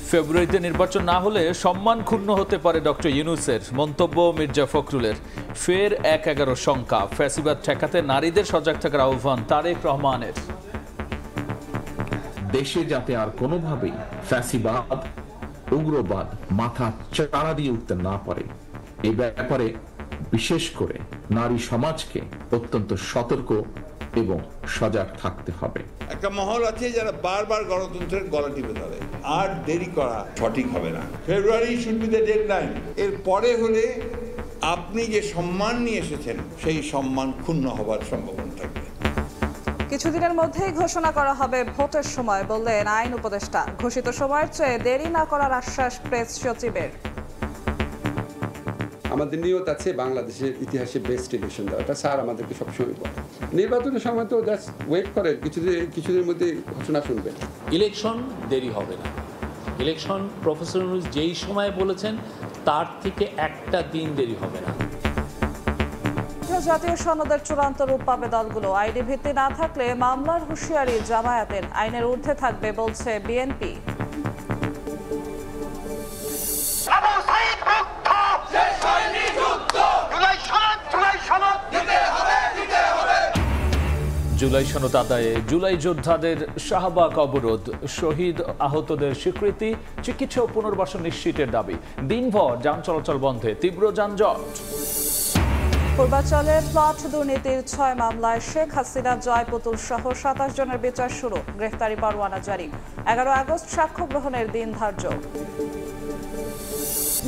ফেব্রুয়ারিতে নির্বাচন না হলে সম্মান ক্ষুণ্ণ হতে পারে ডক্টর ইউনূসের মন্তব্য মির্জা ফখরুলের। ফের ১-১১ শঙ্কা, ফ্যাসিবাদ ঠেকাতে নারীদের সজাগ থাকার আহ্বান তারেক রহমানের। দেশে যাতে আর কোনোভাবেই ফ্যাসিবাদ উগ্রবাদ মাথা চাড়া দিয়ে উঠতে না পারে, এই ব্যাপারে বিশেষ করে নারী সমাজকে অত্যন্ত সতর্ক এবং সজাগ থাকতে হবে। একটা মহল আছে যারা বারবার গণতন্ত্রের গলা টিপে ধরে, আর দেরি করা সঠিক হবে না। ফেব্রুয়ারি শুড বি দ্য ডেডলাইন। এর পরে হলে আপনি যে সম্মান নিয়ে এসেছেন সেই সম্মান ক্ষুণ্ণ হবার সম্ভাবনা থাকবে। কিছুদিনের মধ্যেই ঘোষণা করা হবে ভোটের সময়, বললেন আইন উপদেষ্টা। ঘোষিত সময়ের চেয়ে দেরি না করার আশ্বাস প্রেস সচিবের। আমাদের নিয়ত আছে বাংলাদেশের ইতিহাসে বেস্ট ইলেকশন দেওয়াটা, স্যার আমাদেরকে সবসময় বলে। নির্বাচনের সময় তো জাস্ট ওয়েট করেন, কিছুদিনের মধ্যে ঘোষণা শুনবেন। ইলেকশন দেরি হবে না। ইলেকশন প্রফেসর ইউনূস যেই সময় বলেছেন তার থেকে একটা দিন দেরি হবে না। জাতীয় সনদের চূড়ান্ত রূপ পাবে দলগুলো। আইনি ভিত্তি না থাকলে মামলার হুঁশিয়ারি জামায়াতের। আইনের ঊর্ধ্বে থাকবে বলছে বিএনপি। জুলাই সনদ আদায়ে জুলাই যোদ্ধাদের শাহবাগ অবরোধ, শহীদ আহতদের স্বীকৃতি, চিকিৎসা ও পুনর্বাসন নিশ্চিতের দাবি। দিনভর যান চলাচল বন্ধে, তীব্র যানজট। পূর্বাঞ্চলের প্লট দুর্নীতির ৬ মামলায় শেখ হাসিনা, জয় পুতুল সহ ২৭ জনের বিচার শুরু। গ্রেফতারি পরোয়ানা জারি। ১১ আগস্ট সাক্ষ্য গ্রহণের দিন ধার্য।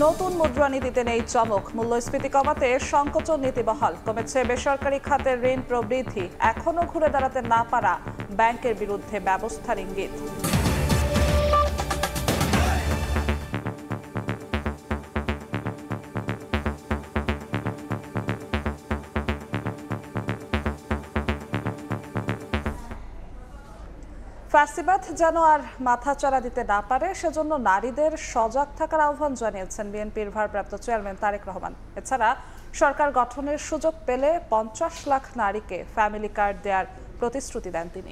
নতুন মুদ্রানীতিতে নেই চমক। মূল্যস্ফীতি কমাতে সংকোচন নীতি বহাল। কমেছে বেসরকারি খাতের ঋণ প্রবৃদ্ধি। এখনো ঘুরে দাঁড়াতে না পারা ব্যাংকের বিরুদ্ধে ব্যবস্থার ইঙ্গিত। ফ্যাসিবাদ যেন আর মাথাচাড়া দিতে না পারে, সেজন্য নারীদের সজাগ থাকার আহ্বান জানিয়েছেন বিএনপির ভারপ্রাপ্ত চেয়ারম্যান তারেক রহমান। এছাড়া সরকার গঠনের সুযোগ পেলে ৫০ লাখ নারীকে ফ্যামিলি কার্ড দেওয়ার প্রতিশ্রুতি দেন তিনি।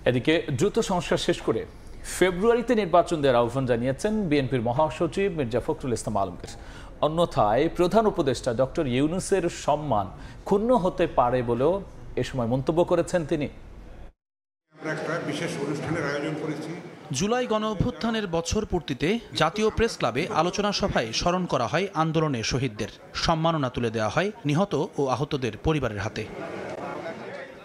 এদিকে দ্রুত সংস্কার শেষ করে ফেব্রুয়ারিতে নির্বাচন দেওয়ার আহ্বান জানিয়েছেন বিএনপির মহাসচিব মির্জা ফখরুল ইসলাম আলমগীর। অন্যথায় প্রধান উপদেষ্টা ডক্টর ইউনূসের সম্মান ক্ষুণ্ণ হতে পারে বলেও এ সময় মন্তব্য করেছেন তিনি। জুলাই গণঅভ্যুত্থানের বছর পূর্তিতে জাতীয় প্রেস ক্লাবে আলোচনা সভায় স্মরণ করা হয় আন্দোলনের শহীদদের। সম্মাননা তুলে দেওয়া হয় নিহত ও আহতদের পরিবারের হাতে।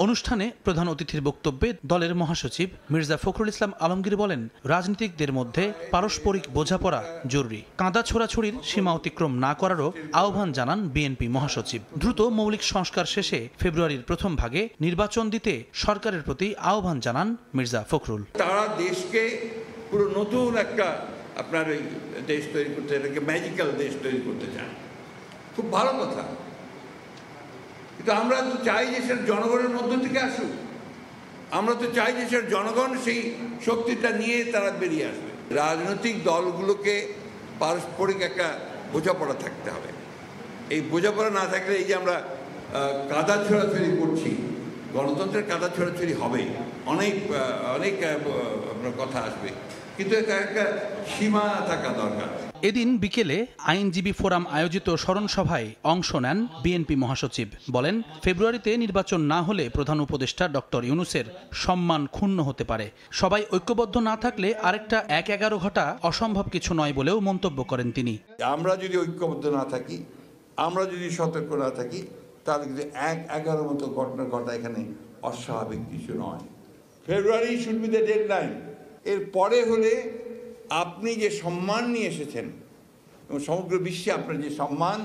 অনুষ্ঠানে প্রধান অতিথির বক্তব্যে দলের মহাসচিব মির্জা ফখরুল ইসলাম আলমগীর বলেন, রাজনীতিকদের মধ্যে পারস্পরিক বোঝাপড়া জরুরি। কাঁদা ছোড়াছুড়ির সীমা অতিক্রম না করারও আহ্বান জানান বিএনপি মহাসচিব। দ্রুত মৌলিক সংস্কার শেষে ফেব্রুয়ারির প্রথম ভাগে নির্বাচন দিতে সরকারের প্রতি আহ্বান জানান মির্জা ফখরুল। তারা দেশকে পুরো নতুন একটা আপনার দেশ তৈরি করতে, এটাকে ম্যাজিক্যাল দেশ তৈরি করতে চান, খুব ভালো কথা। কিন্তু আমরা তো চাই যে সেটা জনগণের মধ্য থেকে আসুক। আমরা তো চাই যে সেটা জনগণ সেই শক্তিটা নিয়ে তারা বেরিয়ে আসবে। রাজনৈতিক দলগুলোকে পারস্পরিক একটা বোঝাপড়া থাকতে হবে। এই বোঝাপড়া না থাকলে এই যে আমরা কাদা ছোড়াছড়ি করছি, গণতন্ত্রের কাদা ছোড়াছড়ি হবে, অনেক অনেক আপনার কথা আসবে, কিন্তু একটা সীমা থাকা দরকার। এদিন বিকেলে আইনজীবী ফোরাম আয়োজিত স্মরণ সভায় অংশ নেন বিএনপি মহাসচিব। বলেন, ফেব্রুয়ারিতে নির্বাচন না হলে প্রধান উপদেষ্টা ডক্টর ইউনূসের সম্মান ক্ষুণ্ণ হতে পারে। সবাই ঐক্যবদ্ধ না থাকলে আরেকটা ১-১১ ঘটা অসম্ভব কিছু নয় বলেও মন্তব্য করেন তিনি। আমরা যদি ঐক্যবদ্ধ না থাকি, আমরা যদি সতর্ক না থাকি, তাহলে কিন্তু ১-১১ মতো ঘটনা ঘটা এখানে অস্বাভাবিক কিছু নয়। ফেব্রুয়ারি শুড বি দ্য ডেডলাইন। এর পরে হলে আপনি যে সম্মান নিয়ে এসেছেন এবং সমগ্র বিশ্বে আপনার যে সম্মান,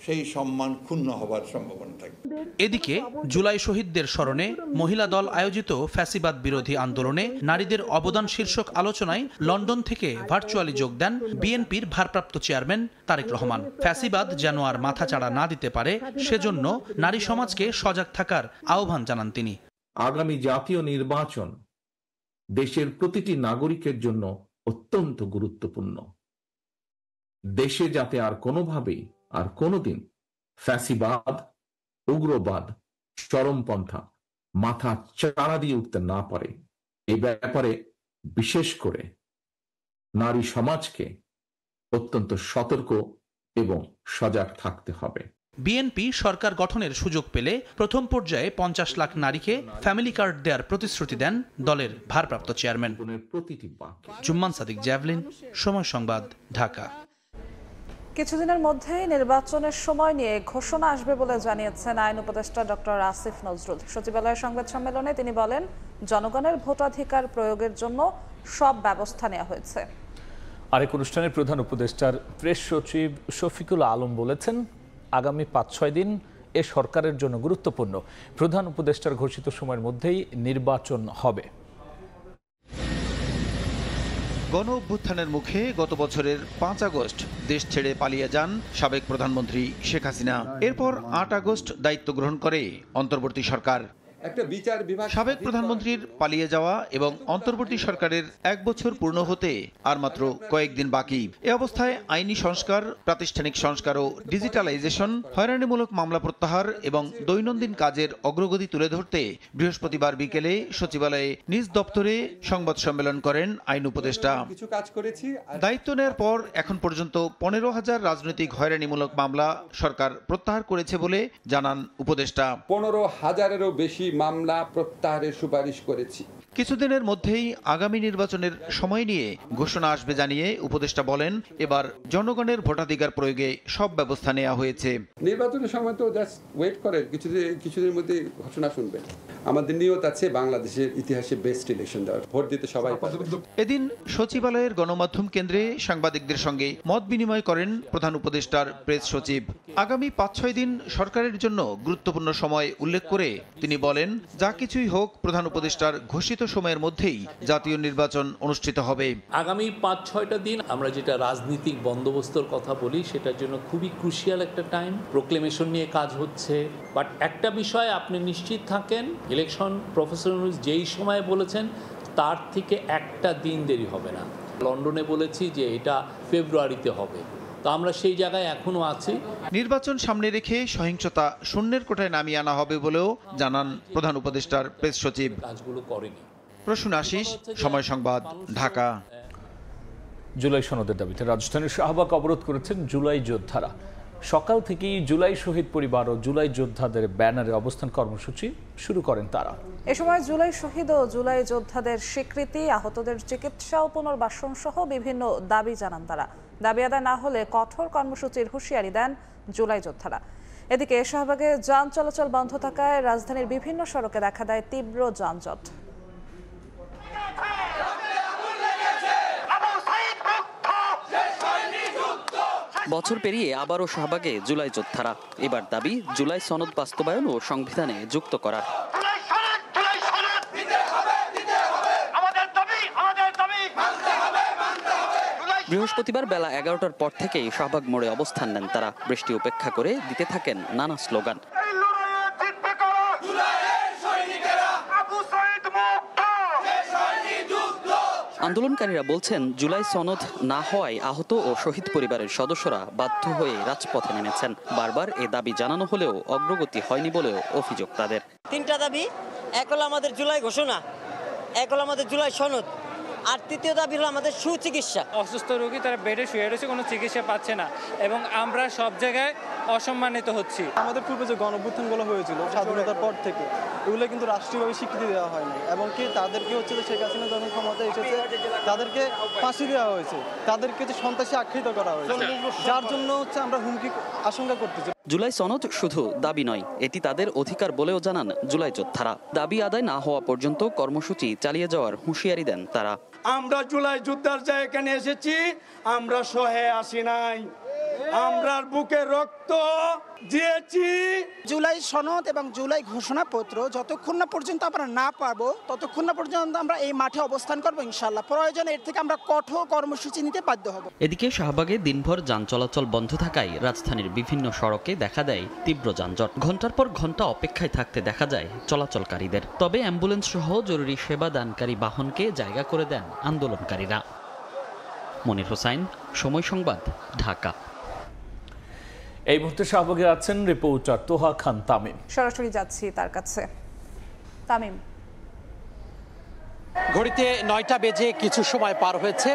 সেই সম্মান ক্ষুণ্ণ হবার সম্ভাবনা থাকবে। এদিকে জুলাই শহীদদের স্মরণে মহিলা দল আয়োজিত ফ্যাসিবাদ বিরোধী আন্দোলনে নারীদের অবদান শীর্ষক আলোচনায় লন্ডন থেকে ভার্চুয়ালি যোগ দেন বিএনপির ভারপ্রাপ্ত চেয়ারম্যান তারেক রহমান। ফ্যাসিবাদ যেন আর মাথাচাড়া না দিতে পারে, সেজন্য নারী সমাজকে সজাগ থাকার আহ্বান জানান তিনি। আগামী জাতীয় নির্বাচন দেশের প্রতিটি নাগরিকের জন্য অত্যন্ত গুরুত্বপূর্ণ। দেশে যাতে আর কোনোভাবেই আর কোনোদিন ফ্যাসিবাদ উগ্রবাদ চরমপন্থা মাথা চাড়া দিয়ে উঠতে না পারে, এই ব্যাপারে বিশেষ করে নারী সমাজকে অত্যন্ত সতর্ক এবং সজাগ থাকতে হবে। বিএনপি সরকার গঠনের সুযোগ পেলে প্রথম পর্যায়ে 50 লাখ নারীকে ফ্যামিলি কার্ড দেওয়ার প্রতিশ্রুতি দেন দলের ভারপ্রাপ্ত চেয়ারম্যান। প্রতিটি বাক্যে জুম্মান সাদিক জ্যাভলিন, সময় সংবাদ, ঢাকা। কিছুদিনের মধ্যেই নির্বাচনের সময় নিয়ে ঘোষণা আসবে বলে জানিয়েছেন আইন উপদেষ্টা ডক্টর আসিফ নজরুল। সচিবালয়ের সংবাদ সম্মেলনে তিনি বলেন, জনগণের ভোটাধিকার প্রয়োগের জন্য সব ব্যবস্থা নেওয়া হয়েছে। আরেক অনুষ্ঠানে প্রধান উপদেষ্টার প্রেস সচিব শফিকুল আলম বলেছেন, আগামী 5-6 দিন এ সরকারের জন্য গুরুত্বপূর্ণ। প্রধান উপদেষ্টার ঘোষিত সময়ের মধ্যেই নির্বাচন হবে। গণ অভ্যুত্থানের মুখে গত বছরের 5 আগস্ট দেশ ছেড়ে পালিয়ে যান সাবেক প্রধানমন্ত্রী শেখ হাসিনা। এরপর 8 আগস্ট দায়িত্ব গ্রহণ করে অন্তর্বর্তী সরকার। একটা বিচার বিভাগ সাবেক প্রধানমন্ত্রীর পালিয়ে যাওয়া এবং অন্তর্বর্তী সরকারের 1 বছর পূর্ণ হতে আর মাত্র কয়েকদিন বাকি। এ অবস্থায় আইনি সংস্কার, প্রাতিষ্ঠানিক সংস্কার ও ডিজিটালাইজেশন, হয়রানিমূলক মামলা প্রত্যাহার এবং দৈনন্দিন কাজের অগ্রগতি তুলে ধরতে বৃহস্পতিবার বিকেলে সচিবালয়ে নিজ দপ্তরে সংবাদ সম্মেলন করেন আইন উপদেষ্টা। কিছু কাজ করেছি। দায়িত্ব নেওয়ার পর এখন পর্যন্ত 15,000 রাজনৈতিক হয়রানিমূলক মামলা সরকার প্রত্যাহার করেছে বলে জানান উপদেষ্টা। 15,000-এরও বেশি মামলা প্রত্যাহারের সুপারিশ করেছি। কিছুদিনের মধ্যেই আগামী নির্বাচনের সময় নিয়ে ঘোষণা আসবে জানিয়ে উপদেষ্টা বলেন, এবার জনগণের ভোটাধিকার প্রয়োগে সব ব্যবস্থা নেওয়া হয়েছে। নির্বাচনের সময় তো জাস্ট ওয়েট করেন, কিছুদিনের মধ্যে ঘোষণা শুনবেন। আমাদের নিয়ত আছে বাংলাদেশের ইতিহাসে বেস্ট ইলেকশন দেওয়ার, ভোট দিতে সবাই পারবে। এদিন সচিবালয়ের গণমাধ্যম কেন্দ্রে সাংবাদিকদের সঙ্গে মত বিনিময় করেন প্রধান উপদেষ্টার প্রেস সচিব। আগামী 5-6 দিন সরকারের জন্য গুরুত্বপূর্ণ সময় উল্লেখ করে তিনি বলেন, যা কিছুই হোক প্রধান উপদেষ্টার ঘোষিত সময়ের মধ্যেই জাতীয় নির্বাচন অনুষ্ঠিত হবে। আগামী 5-6টা দিন আমরা যেটা রাজনীতিক বন্দোবস্তর কথা বলি, সেটার জন্য খুবই ক্রুশিয়াল একটা টাইম। প্রোক্লেমেশন নিয়ে কাজ হচ্ছে, বাট একটা বিষয় আপনি নিশ্চিত থাকেন, ইলেকশন প্রফেসর যেই সময় বলেছেন তার থেকে একটা দিন দেরি হবে না। লন্ডনে বলেছি যে এটা ফেব্রুয়ারিতে হবে, তো আমরা সেই জায়গায় এখনো আছি। নির্বাচন সামনে রেখে সহিংসতা শূন্যের কোঠায় নামিয়ে আনা হবে বলেও জানান প্রধান উপদেষ্টার প্রেস সচিব। কাজগুলো করেনি। প্রসূন আশিস, সময় সংবাদ, ঢাকা। জুলাই সনদের দাবিতে রাজধানীর শাহবাগ অবরোধ করেছেন জুলাই যোদ্ধারা। সকাল থেকেই জুলাই শহীদ পরিবার ও জুলাই যোদ্ধাদের ব্যানারে অবস্থান কর্মসূচি শুরু করেন তারা। এ সময় জুলাই শহীদ ও জুলাই যোদ্ধাদের স্বীকৃতি, আহতদের চিকিৎসা ও পুনর্বাসন সহ বিভিন্ন দাবি জানান তারা। দাবি আদায় না হলে কঠোর কর্মসূচির হুঁশিয়ারি দেন জুলাই যোদ্ধারা। এদিকে শাহবাগে যান চলাচল বন্ধ থাকায় রাজধানীর বিভিন্ন সড়কে দেখা দেয় তীব্র যানজট। বছর পেরিয়ে আবারও শাহবাগে জুলাই যোদ্ধারা। এবার দাবি জুলাই সনদ বাস্তবায়ন ও সংবিধানে যুক্ত করা। বৃহস্পতিবার বেলা 11টার পর থেকেই শাহবাগ মোড়ে অবস্থান নেন তারা। বৃষ্টি উপেক্ষা করে দিতে থাকেন নানা স্লোগান। আন্দোলনকারীরা বলছেন, জুলাই সনদ না হওয়ায় আহত ও শহীদ পরিবারের সদস্যরা বাধ্য হয়ে রাজপথে নেমেছেন। বারবার এ দাবি জানানো হলেও অগ্রগতি হয়নি বলেও অভিযোগ তাদের। 3টা দাবি, এক হলো আমাদের জুলাই ঘোষণা, এক হলো আমাদের জুলাই সনদ, আর তৃতীয় দাবি হলো আমাদের সুচিকিৎসা। অসুস্থ রোগী তারা বেডে শুয়ে রয়েছে, কোনো চিকিৎসা পাচ্ছে না এবং আমরা সব জায়গায় অসম্মানিত হচ্ছি। আমাদের পূর্বে যে গণঅভ্যুত্থানগুলো হয়েছিল স্বাধীনতার পর থেকে, এগুলো কিন্তু রাষ্ট্রীয়ভাবে স্বীকৃতি দেওয়া হয়নি এবং কি তাদেরকে হচ্ছে যে শেখ হাসিনা যখন ক্ষমতায় এসেছে তাদেরকে ফাঁসি দেওয়া হয়েছে, তাদেরকে যে সন্ত্রাসী আখ্যায়িত করা হয়েছে, যার জন্য হচ্ছে আমরা হুমকি আশঙ্কা করতেছি। জুলাই সনদ শুধু দাবি নয়, এটি তাদের অধিকার বলেও জানান জুলাই যোদ্ধারা। দাবি আদায় না হওয়া পর্যন্ত কর্মসূচি চালিয়ে যাওয়ার হুঁশিয়ারি দেন তারা। আমরা জুলাই যোদ্ধার যা এখানে এসেছি, আমরা সহে আসি নাই, আমরা বুকে রক্ত দিয়েছি। জুলাই সনদ এবং জুলাই ঘোষণাপত্র যতক্ষণ না পর্যন্ত আমরা না পাবো, ততক্ষণ না পর্যন্ত আমরা এই মাঠে অবস্থান করবো ইনশাআল্লাহ। প্রয়োজনে এর থেকে আমরা কঠোর কর্মসূচি নিতে বাধ্য হব। এদিকে শাহবাগে দিনভর যান চলাচল বন্ধ থাকায় রাজধানীর বিভিন্ন সড়কে দেখা দেয় তীব্র যানজট। ঘন্টার পর ঘন্টা অপেক্ষায় থাকতে দেখা যায় চলাচলকারীদের। তবে অ্যাম্বুলেন্স সহ জরুরি সেবা দানকারী বাহনকে জায়গা করে দেন আন্দোলনকারীরা। মনির হোসাইন, সময় সংবাদ, ঢাকা। এই মুহূর্তে শাহবাগে আছেন রিপোর্টার তোহা খান তামিম। সরাসরি যাচ্ছি তার কাছে। তামিম, ঘড়িতে 9টা বেজে কিছু সময় পার হয়েছে।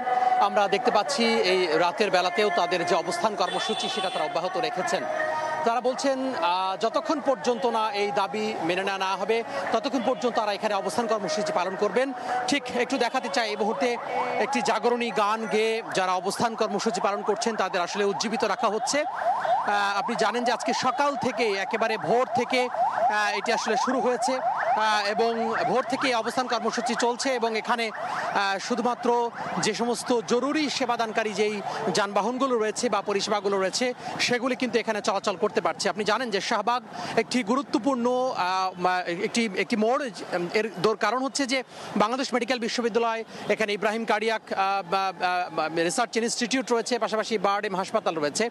আমরা দেখতে পাচ্ছি এই রাতের বেলাতেও তাদের যে অবস্থান কর্মসূচি সেটা তারা অব্যাহত রেখেছেন। তারা বলছেন যতক্ষণ পর্যন্ত না এই দাবি মেনে নেওয়া হবে ততক্ষণ পর্যন্ত তারা এখানে অবস্থান কর্মসূচি পালন করবেন। ঠিক একটু দেখাতে চাই এই মুহূর্তে একটি জাগরণী গান গেয়ে যারা অবস্থান কর্মসূচি পালন করছেন তাদের আসলে উজ্জীবিত রাখা হচ্ছে। আপনি জানেন যে আজকে সকাল থেকে একেবারে ভোর থেকে এটি আসলে শুরু হয়েছে এবং ভোর থেকে অবস্থান কর্মসূচি চলছে এবং এখানে শুধুমাত্র যে সমস্ত জরুরি সেবাদানকারী যেই যানবাহনগুলো রয়েছে বা পরিষেবাগুলো রয়েছে সেগুলি কিন্তু এখানে চলাচল করতে পারছে। আপনি জানেন যে শাহবাগ একটি গুরুত্বপূর্ণ একটি মোড়। এর কারণ হচ্ছে যে বাংলাদেশ মেডিকেল বিশ্ববিদ্যালয়, এখানে ইব্রাহিম কার্ডিয়াক রিসার্চ ইনস্টিটিউট রয়েছে, পাশাপাশি বারডেম হাসপাতাল রয়েছে।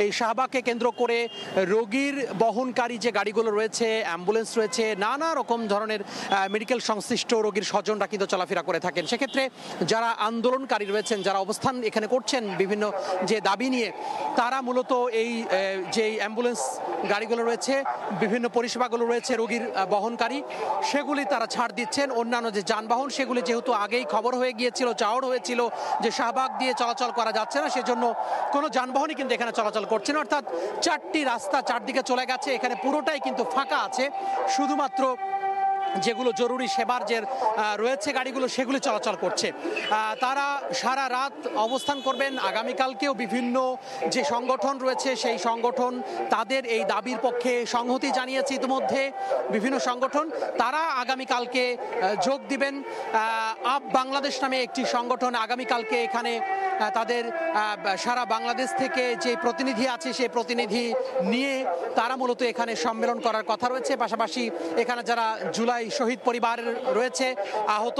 এই শাহবাগকে কেন্দ্র করে রোগীর বহনকারী যে গাড়িগুলো রয়েছে, অ্যাম্বুলেন্স রয়েছে, নানা রকম ধরনের মেডিকেল সংশ্লিষ্ট রোগীর স্বজনরা কিন্তু চলাফেরা করে থাকেন। সেক্ষেত্রে যারা আন্দোলনকারী রয়েছেন, যারা অবস্থান এখানে করছেন বিভিন্ন যে দাবি নিয়ে, তারা মূলত এই যে অ্যাম্বুলেন্স গাড়িগুলো রয়েছে, বিভিন্ন পরিষেবাগুলো রয়েছে রোগীর বহনকারী, সেগুলি তারা ছাড় দিচ্ছেন। অন্যান্য যে যানবাহন সেগুলি যেহেতু আগেই খবর হয়ে গিয়েছিল, চাওয়ার হয়েছিল যে শাহবাগ দিয়ে চলাচল করা যাচ্ছে না, সেজন্য কোনো যানবাহনই কিন্তু এখানে চলাচল করছে না। অর্থাৎ 4টি রাস্তা চারদিকে চলে গেছে, এখানে পুরোটাই কিন্তু ফাঁকা আছে। শুধুমাত্র যেগুলো জরুরি সেবার যে রয়েছে গাড়িগুলো সেগুলি চলাচল করছে। তারা সারা রাত অবস্থান করবেন। আগামীকালকেও বিভিন্ন যে সংগঠন রয়েছে সেই সংগঠন তাদের এই দাবির পক্ষে সংহতি জানিয়েছে ইতিমধ্যে বিভিন্ন সংগঠন। তারা আগামীকালকে যোগ দিবেন। আপ বাংলাদেশ নামে একটি সংগঠন আগামীকালকে এখানে তাদের সারা বাংলাদেশ থেকে যে প্রতিনিধি আছে সেই প্রতিনিধি নিয়ে তারা মূলত এখানে সম্মেলন করার কথা রয়েছে। পাশাপাশি এখানে যারা জুলাই শহীদ পরিবার রয়েছে, আহত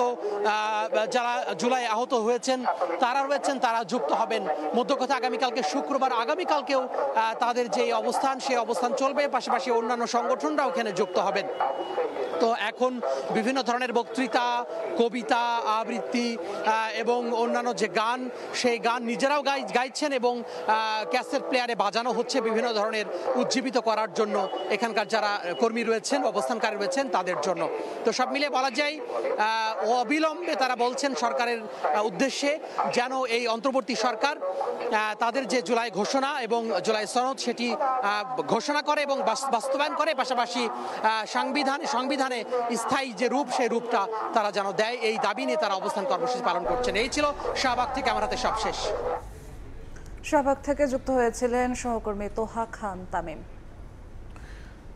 যারা জুলাই আহত হয়েছেন তারা রয়েছেন, তারা যুক্ত হবেন। মধ্যকথা আগামীকালকে শুক্রবার, আগামীকালকেও তাদের যে অবস্থান সেই অবস্থান চলবে। পাশাপাশি অন্যান্য সংগঠনরাও এখানে যুক্ত হবেন। তো এখন বিভিন্ন ধরনের বক্তৃতা, কবিতা, আবৃত্তি এবং অন্যান্য যে গান সেই গান নিজেরাও গাইছেন এবং ক্যাসেট প্লেয়ারে বাজানো হচ্ছে বিভিন্ন ধরনের উজ্জীবিত করার জন্য এখানকার যারা কর্মী রয়েছেন, অবস্থানকারী রয়েছেন তাদের জন্য। তো সব মিলিয়ে বলা যায় অবিলম্বে তারা বলছেন সরকারের উদ্দেশ্যে যেন এই অন্তর্বর্তী সরকার তাদের যে জুলাই ঘোষণা এবং জুলাই সনদ সেটি ঘোষণা করে এবং বাস্তবায়ন করে। পাশাপাশি সংবিধানে স্থায়ী যে রূপ সেই রূপটা তারা যেন দেয়, এই দাবি নিয়ে তারা অবস্থান কর্মসূচি পালন করছেন। এই ছিল শাহবাগ থেকে আমার হাতে সব শেষ। শাহবাগ থেকে যুক্ত হয়েছিলেন সহকর্মী তোহা খান তামিম।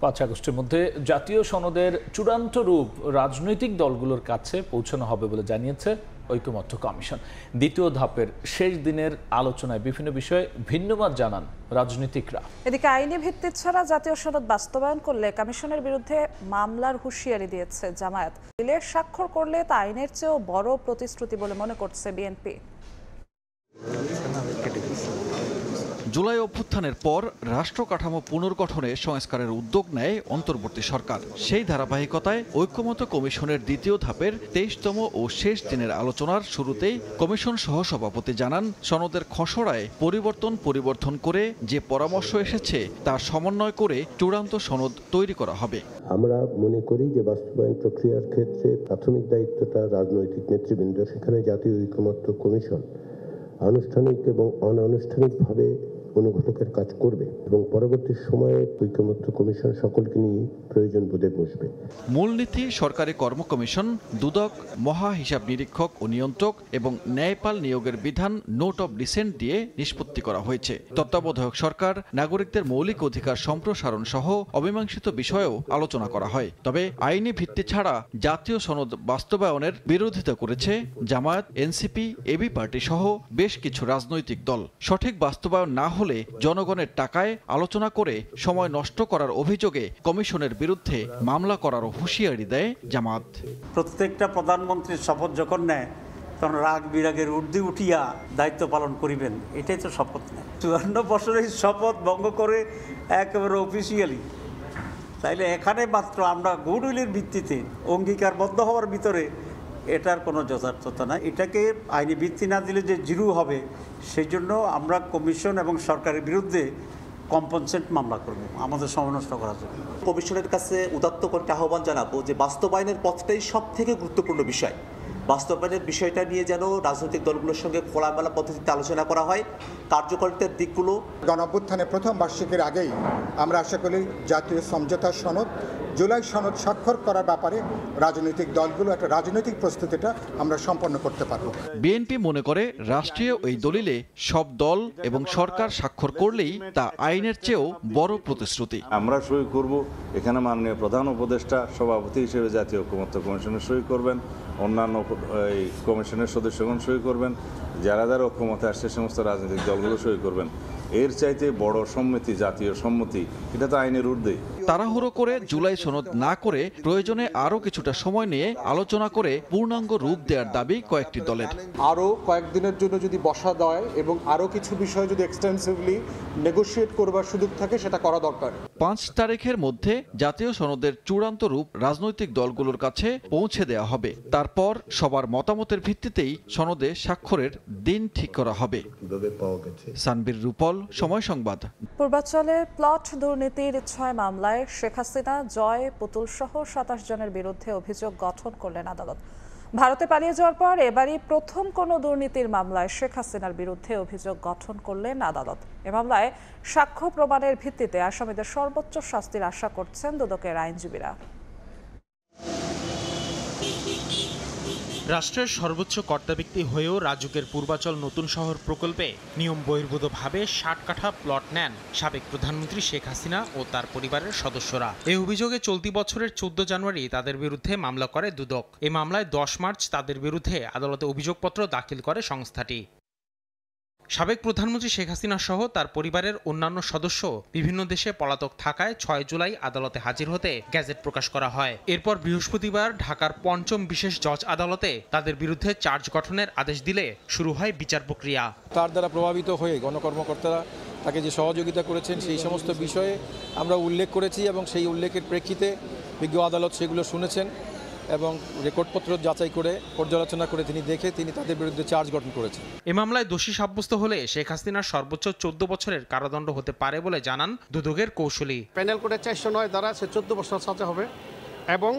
5 আগস্টের মধ্যে জাতীয় সনদের চূড়ান্ত রূপ রাজনৈতিক দলগুলোর কাছে পৌঁছানো হবে বলে জানিয়েছে ঐকমত্য কমিশন। দ্বিতীয় ধাপের শেষ দিনের আলোচনায় বিভিন্ন বিষয়ে ভিন্নমত জানান রাজনীতিকরা। এদিকে আইনি ভিত্তি ছাড়া জাতীয় সনদ বাস্তবায়ন করলে কমিশনের বিরুদ্ধে মামলার হুঁশিয়ারি দিয়েছে জামায়াত। বিলে স্বাক্ষর করলে তা আইনের চেয়েও বড় প্রতিশ্রুতি বলে মনে করছে বিএনপি। জুলাই অভ্যুত্থানের পর রাষ্ট্র কাঠামো পুনর্গঠনে সংস্কারের উদ্যোগ নেয় অন্তর্বর্তী সরকার। সেই ধারাবাহিকতায় ঐকমত্য কমিশনের দ্বিতীয় ধাপের 23তম ও শেষ দিনের আলোচনার শুরুতেই কমিশন সহসভাপতি জানান, সনদের খসড়ায় পরিবর্তন করে যে পরামর্শ এসেছে তার সমন্বয় করে চূড়ান্ত সনদ তৈরি করা হবে। আমরা মনে করি যে বাস্তবায়ন প্রক্রিয়ার ক্ষেত্রে প্রাথমিক দায়িত্বটা রাজনৈতিক নেতৃবৃন্দ, সেখানে জাতীয় ঐকমত্য কমিশন আনুষ্ঠানিক এবং অনানুষ্ঠানিকভাবে অনুঘটকের কাজ করবে এবং পরবর্তী সময়ে ঐকমত্য কমিশন সকলকে নিয়ে প্রয়োজন বোধে বসবে। মূলনীতি সরকারি কর্ম কমিশন, দুদক, মহা হিসাব নিরীক্ষক ও নিয়ন্ত্রক এবং ন্যায়পাল নিয়োগের বিধান নোট অব ডিসেন্ট দিয়ে নিষ্পত্তি করা হয়েছে। তত্ত্বাবধায়ক সরকার, নাগরিকদের মৌলিক অধিকার সম্প্রসারণ সহ অমীমাংসিত বিষয়েও আলোচনা করা হয়। তবে আইনি ভিত্তি ছাড়া জাতীয় সনদ বাস্তবায়নের বিরোধিতা করেছে জামায়াত, এনসিপি, এবি পার্টি সহ বেশ কিছু রাজনৈতিক দল। সঠিক বাস্তবায়ন না হলে জনগণের টাকায় আলোচনা করে সময় নষ্ট করার অভিযোগে কমিশনের বিরুদ্ধে মামলা করারও হুঁশিয়ারি দেয় জামাত। প্রত্যেকটা প্রধানমন্ত্রীর শপথ যখন নেয় তখন রাগ বিরাগের ঊর্ধ্বে উঠিয়া দায়িত্ব পালন করিবেন, এটাই তো শপথ নেয়। 54 বছরের শপথ ভঙ্গ করে একেবারে অফিসিয়ালি, তাইলে এখানে মাত্র আমরা গুডউইলের ভিত্তিতে অঙ্গীকারবদ্ধ হওয়ার ভিতরে এটার কোনো যথার্থতা না। এটাকে আইনি ভিত্তি না দিলে যে জিরো হবে, সেই জন্য আমরা কমিশন এবং সরকারের বিরুদ্ধে কম্পনসেট মামলা করব আমাদের সময় নষ্ট করার জন্য। কমিশনের কাছে উদাত্ত করে আহ্বান জানাবো যে বাস্তবায়নের পথটাই সব থেকে গুরুত্বপূর্ণ বিষয়। বাস্তবায়নের বিষয়টা নিয়ে যেন রাজনৈতিক দলগুলোর সঙ্গে খোলামেলা পদ্ধতিতে আলোচনা করা হয়, কার্যকারিতার দিকগুলো। গণঅভ্যুত্থানের প্রথম বার্ষিকীর আগেই আমরা আশা করি জাতীয় সমঝোতা সনদ, জুলাই সনদ স্বাক্ষর করার ব্যাপারে রাজনৈতিক দলগুলো একটা রাজনৈতিক প্রস্তুতিটা আমরা সম্পন্ন করতে পারব। বিএনপি মনে করে রাষ্ট্রীয় এই দলিলে সব দল এবং সরকার স্বাক্ষর করলেই তা আইনের চেয়েও বড় প্রতিশ্রুতি। আমরা সই করব, এখানে মাননীয় প্রধান উপদেষ্টা সভাপতি হিসেবে জাতীয় ঐকমত্য কমিশনের সই করবেন, অন্যান্য এই কমিশনের সদস্যগণ সই করবেন, যারা যারা ঐকমত্যে আসছে সমস্ত রাজনৈতিক দলগুলো সই করবেন। এর চাইতে বড় সম্মতি, জাতীয় সম্মতি, এটা তো আইনের ঊর্ধ্বে। তাড়াহুড়ো করে জুলাই সনদ না করে প্রয়োজনে আরও কিছুটা সময় নিয়ে আলোচনা করে পূর্ণাঙ্গ রূপ দেওয়ার দাবি কয়েকটি দলের। আরও কয়েকদিনের জন্য যদি বসা দেয় এবং আরও কিছু বিষয় যদি এক্সটেন্সিভলি নেগোশিয়েট করবার সুযোগ থাকে, সেটা করা দরকার। 5 তারিখের মধ্যে জাতীয় সনদের চূড়ান্ত রূপ রাজনৈতিক দলগুলোর কাছে পৌঁছে দেওয়া হবে। তারপর সবার মতামতের ভিত্তিতেই সনদে স্বাক্ষরের দিন ঠিক করা হবে। সানবীর রূপল, সময় সংবাদ। পূর্বাঞ্চলে প্লট দুর্নীতির 6 মামলায় শেখ হাসিনা, জয়, পুতুল সহ 27 জনের বিরুদ্ধে অভিযোগ গঠন করলেন আদালত। ভারতে পালিয়ে যাওয়ার পর এবারই প্রথম কোনো দুর্নীতির মামলায় শেখ হাসিনার বিরুদ্ধে অভিযোগ গঠন করলেন আদালত। এ মামলায় সাক্ষ্য প্রমাণের ভিত্তিতে আসামিদের সর্বোচ্চ শাস্তির আশা করছেন দুদকের আইনজীবীরা। রাষ্ট্রের সর্বোচ্চ কর্তাব্যক্তি হয়েও রাজুকের পূর্বাচল নতুন শহর প্রকল্পে নিয়ম বহির্ভূতভাবে 60 কাঠা প্লট নেন সাবেক প্রধানমন্ত্রী শেখ হাসিনা ও তার পরিবারের সদস্যরা। এই অভিযোগে চলতি বছরের 14 জানুয়ারি তাদের বিরুদ্ধে মামলা করে দুদক। এই মামলায় 10 মার্চ তাদের বিরুদ্ধে আদালতে অভিযোগপত্র দাখিল করে সংস্থাটি। সাবেক প্রধানমন্ত্রী শেখ হাসিনা সহ তার পরিবারের অন্যান্য সদস্য বিভিন্ন দেশে পলাতক থাকায় 6 জুলাই আদালতে হাজির হতে গেজেট প্রকাশ করা হয়। এরপর বৃহস্পতিবার ঢাকার 5ম বিশেষ জজ আদালতে তাদের বিরুদ্ধে চার্জ গঠনের আদেশ দিলে শুরু হয় বিচার প্রক্রিয়া। তার দ্বারা প্রভাবিত হয়ে গণকর্মকর্তারা তাকে যে সহযোগিতা করেছেন সেই সমস্ত বিষয়ে আমরা উল্লেখ করেছি এবং সেই উল্লেখের প্রেক্ষিতে বিজ্ঞ আদালত সেগুলো শুনেছেন এবং রেকর্ডপত্র যাচাই করে পর্যালোচনা করে তিনি তাদের বিরুদ্ধে চার্জ গঠন করেছেন। এ মামলায় দোষী সাব্যস্ত হলে শেখ হাসিনার সর্বোচ্চ 14 বছরের কারাদণ্ড হতে পারে বলে জানান দুদকের কৌশলী। প্যানেল কোডের 409 দ্বারা সে 14 বছর সাজা হবে এবং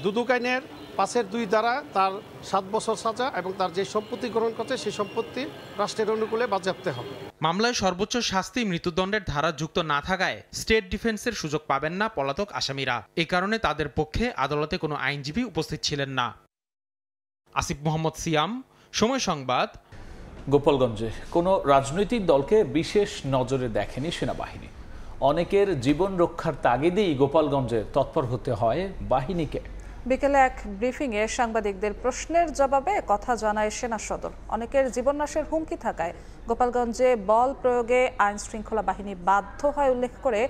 দুদক আইনের 5-2 দ্বারা তার 7 বছর সাজা এবং তার যে সম্পত্তি গ্রহণ করছে সেই সম্পত্তি রাষ্ট্রের অনুকূলে বাজেয়াপ্ত হবে। মামলায় সর্বোচ্চ শাস্তি মৃত্যুদণ্ডের ধারা যুক্ত না থাকায় স্টেট ডিফেন্সের সুযোগ পাবেন না পলাতক আসামিরা। এ কারণে তাদের পক্ষে আদালতে কোনো আইনজীবী উপস্থিত ছিলেন না। আসিফ মোহাম্মদ সিয়াম, সময় সংবাদ। গোপালগঞ্জে কোনো রাজনৈতিক দলকে বিশেষ নজরে দেখেনি সেনাবাহিনী। অনেকের জীবন রক্ষার তাগিদেই গোপালগঞ্জে তৎপর হতে হয় বাহিনীকে। বিকেলে এক ব্রিফিংয়ে সাংবাদিকদের প্রশ্নের জবাবে কথা জানায় সেনা সদর। অনেকের জীবননাশের হুমকি থাকায় গোপালগঞ্জে বল প্রয়োগে আইন শৃঙ্খলা বাহিনী বাধ্য হয় উল্লেখ করে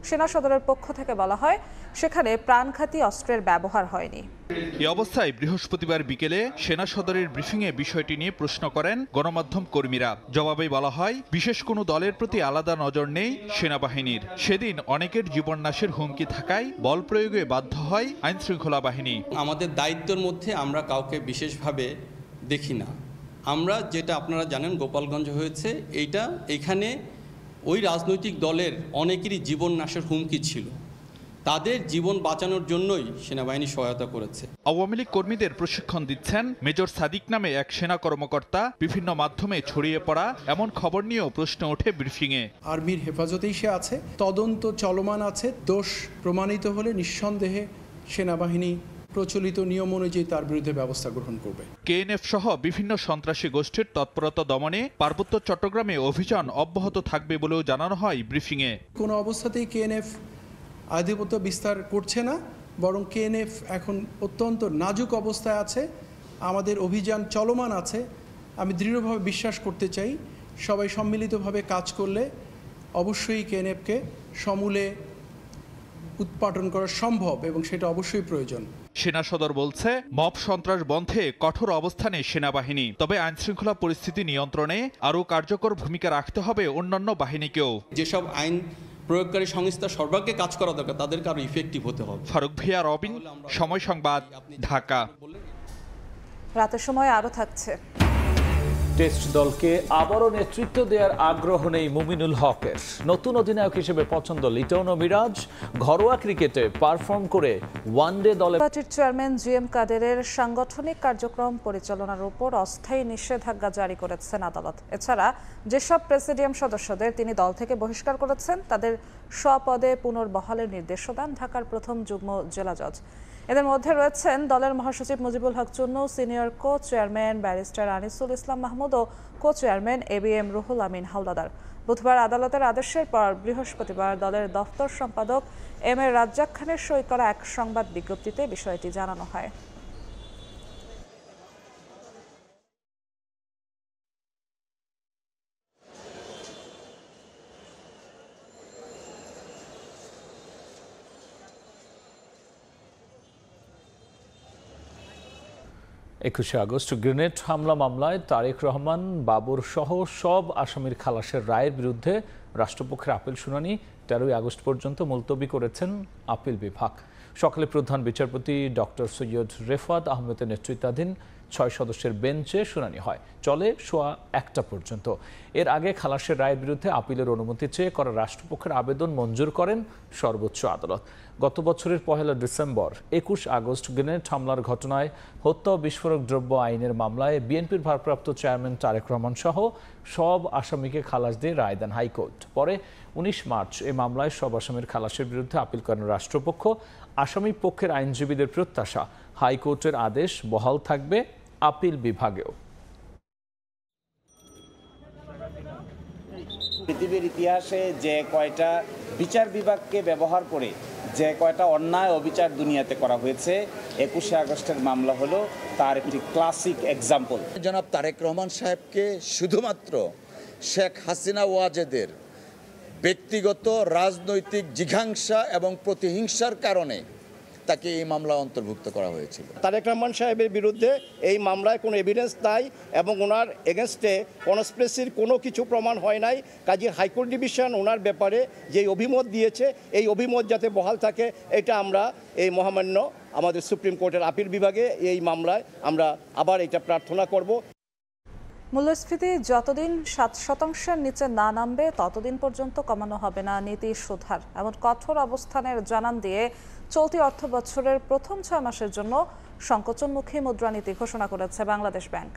সেনা সদরের পক্ষ থেকে বলা হয় সেখানে প্রাণঘাতী অস্ত্রের ব্যবহার হয়নি। এই অবস্থায় বৃহস্পতিবার বিকেলে সেনা সদরের ব্রিফিংয়ে বিষয়টি নিয়ে প্রশ্ন করেন গণমাধ্যম কর্মীরা। জবাবে বলা হয় বিশেষ কোনো দলের প্রতি আলাদা নজর নেই সেনাবাহিনীর। সেদিন অনেকের জীবননাশের হুমকি থাকায় বল প্রয়োগে বাধ্য হয় আইন শৃঙ্খলা বাহিনী। আমাদের দায়িত্বের মধ্যে আমরা কাউকে বিশেষভাবে দেখি না। আমরা যেটা আপনারা জানেন গোপালগঞ্জ হয়েছে, এখানে ওই রাজনৈতিক দলের অনেকেরই জীবন নাশের হুমকি ছিল। তাদের জীবন বাঁচানোর জন্যই সেনাবাহিনী সহায়তা করেছে। আওয়ামী লীগ কর্মীদের প্রশিক্ষণ দিচ্ছেন মেজর সাদিক নামে এক সেনা কর্মকর্তা। বিভিন্ন মাধ্যমে ছড়িয়ে পড়া এমন খবর নিয়েও প্রশ্ন ওঠে ব্রিফিংয়ে। আর্মির হেফাজতেই সে আছে, তদন্ত চলমান আছে। দোষ প্রমাণিত হলে নিঃসন্দেহে সেনাবাহিনী প্রচলিত নিয়ম অনুযায়ী তার বিরুদ্ধে ব্যবস্থা গ্রহণ করবে। কেএনএফ সহ বিভিন্ন সন্ত্রাসী গোষ্ঠীর তৎপরতা দমনে পার্বত্য চট্টগ্রামে অভিযান অব্যাহত থাকবে বলেও জানানো হয় ব্রিফিংয়ে। কোনো অবস্থাতেই কেএনএফ আধিপত্য বিস্তার করছে না, বরং কেএনএফ এখন অত্যন্ত নাজুক অবস্থায় আছে। আমাদের অভিযান চলমান আছে। আমি দৃঢ়ভাবে বিশ্বাস করতে চাই সবাই সম্মিলিতভাবে কাজ করলে অবশ্যই কেএনএফকে সমূলে উৎপাটন করা সম্ভব এবং সেটা অবশ্যই প্রয়োজন। সেনা সদর বলছে মব সন্ত্রাস বন্ধে কঠোর অবস্থানে সেনাবাহিনী, তবে আইন শৃঙ্খলা পরিস্থিতি নিয়ন্ত্রণে আরও কার্যকর ভূমিকা রাখতে হবে অন্যান্য বাহিনীকেও। যেসব আইন প্রয়োগকারী সংস্থা সর্বাগ্রে কাজ করা দরকার তাদেরকে আরও ইফেক্টিভ হতে হবে। ফারুক ভিয়া, রবিন, সময় সংবাদ, ঢাকা। রাতের সময় আরও থাকছে। টেস্ট দলকে আবারও নেতৃত্ব দেওয়ার আগ্রহ নেই মুমিনুল হকের। নতুন অধিনায়ক হিসেবে পছন্দ লিটন ও মিরাজ। ঘরোয়া ক্রিকেটে পারফর্ম করে ওয়ানডে দলে পার্টির চেয়ারম্যান জিএম কাদেরের সাংগঠনিক কার্যক্রম পরিচালনার উপর অস্থায়ী নিষেধাজ্ঞা জারি করেছেন আদালত। এছাড়া যেসব প্রেসিডিয়াম সদস্যদের তিনি দল থেকে বহিষ্কার করেছেন তাদের স্বপদে পুনর্বহালের নির্দেশও দেন ঢাকার প্রথম যুগ্ম জেলা জজ। এদের মধ্যে রয়েছেন দলের মহাসচিব Mujibul Haque Chunnu, senior co chairman barrister Anisul Islam Mahmud ও co chairman ABM Ruhul Amin Howlader. বুধবার আদালতের আদেশের পর বৃহস্পতিবার দলের দফতর সম্পাদক M A রাজ্জাক খানের সই করা এক সংবাদ বিজ্ঞপ্তিতে বিষয়টি জানানো হয়। আগস্ট গ্রেনেড হামলা মামলায় তারেক রহমান, বাবর সহ সব আসামির খালাসের রায়ের বিরুদ্ধে রাষ্ট্রপক্ষের আপিল শুনানি 13 আগস্ট পর্যন্ত মুলতবি করেছেন আপিল বিভাগ। সকালে প্রধান বিচারপতি ডক্টর সৈয়দ রেফাত আহমেদের নেতৃত্বাধীন 6 সদস্যের বেঞ্চে শুনানি হয়, চলে সোয়া 1টা পর্যন্ত। এর আগে খালাসের রায়ের বিরুদ্ধে আপিলের অনুমতি চেয়ে করা রাষ্ট্রপক্ষের আবেদন মঞ্জুর করেন সর্বোচ্চ আদালত। গত বছরের 1 ডিসেম্বর 21 আগস্ট গ্রেনেড হামলার ঘটনায় হত্যা ও বিস্ফোরক দ্রব্য আইনের মামলায় বিএনপির ভারপ্রাপ্ত চেয়ারম্যান তারেক রহমান সহ সব আসামিকে খালাস দিয়ে রায় দেন হাইকোর্ট। পরে 19 মার্চ এই মামলায় সব আসামির খালাসের বিরুদ্ধে আপিল করেন রাষ্ট্রপক্ষ। আসামি পক্ষের আইনজীবীদের প্রত্যাশা হাইকোর্টের আদেশ বহাল থাকবে আপিল বিভাগেও। পৃথিবীর ইতিহাসে যে কয়টা বিচার বিভাগকে ব্যবহার করে যে কয়টা অন্যায় অবিচার দুনিয়াতে করা হয়েছে, 21 আগস্টের মামলা হলো তার একটি ক্লাসিক এক্সাম্পল। জনাব তারেক রহমান সাহেবকে শুধুমাত্র শেখ হাসিনা ওয়াজেদের ব্যক্তিগত রাজনৈতিক জিঘাংসা এবং প্রতিহিংসার কারণে তাকে এই মামলা অন্তর্ভুক্ত করা হয়েছিল। তারেক রহমান সাহেবের বিরুদ্ধে এই মামলায় কোনো এভিডেন্স নাই এবং ওনার এগেনস্টে কনস্পিরেসির কোনো কিছু প্রমাণ হয় নাই। কাজী হাইকোর্ট ডিভিশন ওনার ব্যাপারে যে অভিমত দিয়েছে, এই অভিমত যাতে বহাল থাকে, এটা আমরা এই মহামান্য আমাদের সুপ্রিম কোর্টের আপিল বিভাগে এই মামলায় আমরা আবার এটা প্রার্থনা করব। মূল্যস্ফীতি যতদিন 7% নিচে না নামবে ততদিন পর্যন্ত কমানো হবে না নীতি সুধার, এমন কঠোর অবস্থানের জানান দিয়ে চলতি অর্থ বছরের প্রথম 6 মাসের জন্য সংকোচনমুখী মুদ্রানীতি ঘোষণা করেছে বাংলাদেশ ব্যাংক।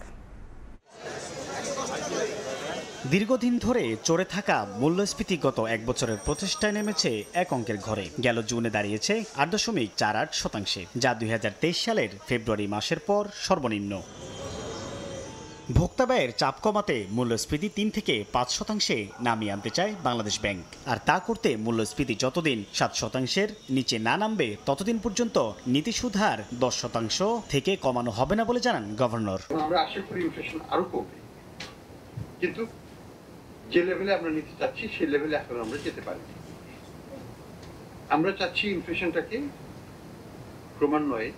দীর্ঘদিন ধরে চড়ে থাকা মূল্যস্ফীতি গত 1 বছরের প্রচেষ্টায় নেমেছে এক অঙ্কের ঘরে। গেল জুনে দাঁড়িয়েছে 8.48%, যা 2023 সালের ফেব্রুয়ারি মাসের পর সর্বনিম্ন। ভোক্তা ব্যয়ের চাপ কমাতে মূল্যস্ফীতি 3 থেকে 5% নামিয়ে আনতে চায় বাংলাদেশ ব্যাংক। আর তা করতে মূল্যস্ফীতি যতদিন 7% নিচে না নামবে ততদিন পর্যন্ত নীতি সুধার 10% থেকে কমানো হবে না বলে জানান গভর্নর। আমরা আশা করি ইনফ্লেশন আরো কমবে, কিন্তু যে লেভেলে আমরা নিতে চাচ্ছি সেই লেভেলে এখন আমরা যেতে পারি। আমরা চাচ্ছি ইনফ্লেশনটাকে ক্রমান্বয়ে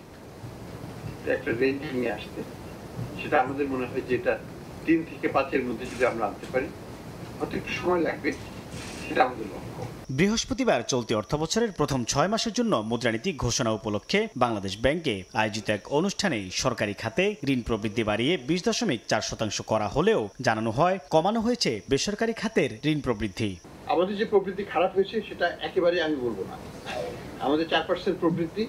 একটা রেঞ্জ নিয়ে আসতে। সেটা আমাদের মনে হয় যে এটা 3 থেকে 5-এর মধ্যে যদি আমরা আনতে পারি, হয়তো একটু সময় লাগবে, সেটা আমাদের লক্ষ্য। বৃহস্পতিবার চলতি অর্থবছরের প্রথম 6 মাসের জন্য মুদ্রানীতি ঘোষণা উপলক্ষে বাংলাদেশ ব্যাংকে আয়োজিত এক অনুষ্ঠানে সরকারি খাতে ঋণ প্রবৃদ্ধি বাড়িয়ে 20.4% করা হলেও জানানো হয় কমানো হয়েছে বেসরকারি খাতের ঋণ প্রবৃদ্ধি। আমাদের যে প্রবৃদ্ধি খারাপ হয়েছে সেটা একেবারে আমি বলবো না। আমাদের 4% প্রবৃদ্ধি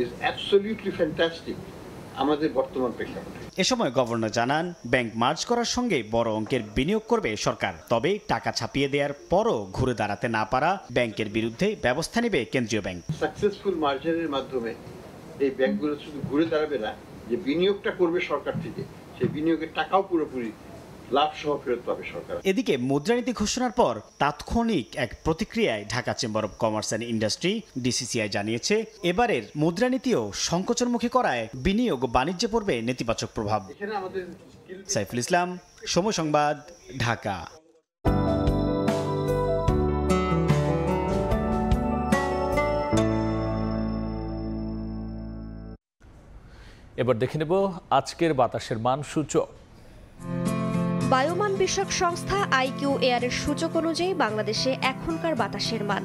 ইজ অ্যাবসলিউটলি ফ্যান্টাস্টিক আমাদের বর্তমান প্রেক্ষাপটে। এ সময় গভর্নর জানান ব্যাংক মার্জ করার সঙ্গে বড় অঙ্কের বিনিয়োগ করবে সরকার, তবে টাকা ছাপিয়ে দেওয়ার পরও ঘুরে দাঁড়াতে না পারা ব্যাংকের বিরুদ্ধে ব্যবস্থা নেবে কেন্দ্রীয় ব্যাংক। সাকসেসফুল মার্জারের মাধ্যমে এই ব্যাংকগুলো শুধু ঘুরে দাঁড়াবে না, যে বিনিয়োগটা করবে সরকার থেকে, সেই বিনিয়োগের টাকাও পুরোপুরি লাভ সহ ফেরত পাবে সরকার। এদিকে মুদ্রানীতি ঘোষণার পর তাৎক্ষণিক এক প্রতিক্রিয়ায় Dhaka chamber of commerce and industry DCCI জানিয়েছে এবারের মুদ্রানীতিও সংকোচনমুখী করায় বিনিয়োগ ও বাণিজ্যে পড়বে নেতিবাচক প্রভাব। সাইফুল ইসলাম, সময় সংবাদ, ঢাকা। এবার দেখে নেব আজকের বাতাসের মান সূচক। বায়ুমান বিষয়ক সংস্থা IQ এয়ারের সূচক অনুযায়ী বাংলাদেশে এখনকার বাতাসের মান।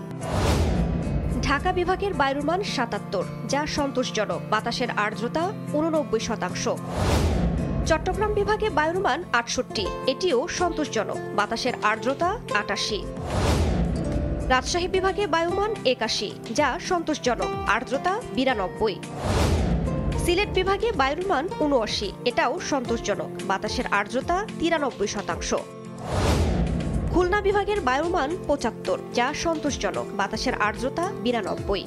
ঢাকা বিভাগের বায়ুর মান 77, যা সন্তোষজনক। বাতাসের আর্দ্রতা 89%। চট্টগ্রাম বিভাগে বায়ুর মান ৬৮, এটিও সন্তোষজনক, বাতাসের আর্দ্রতা ৮৮। রাজশাহী বিভাগে বায়ুমান ৮১, যা সন্তোষজনক, আর্দ্রতা ৯২। সিলেট বিভাগে বায়ুর মান ৭৯, এটাও সন্তোষজনক, বাতাসের আর্দ্রতা ৯৩%। খুলনা বিভাগের বায়ুমান ৭৫, যা সন্তোষজনক, বাতাসের আর্দ্রতা ৯২।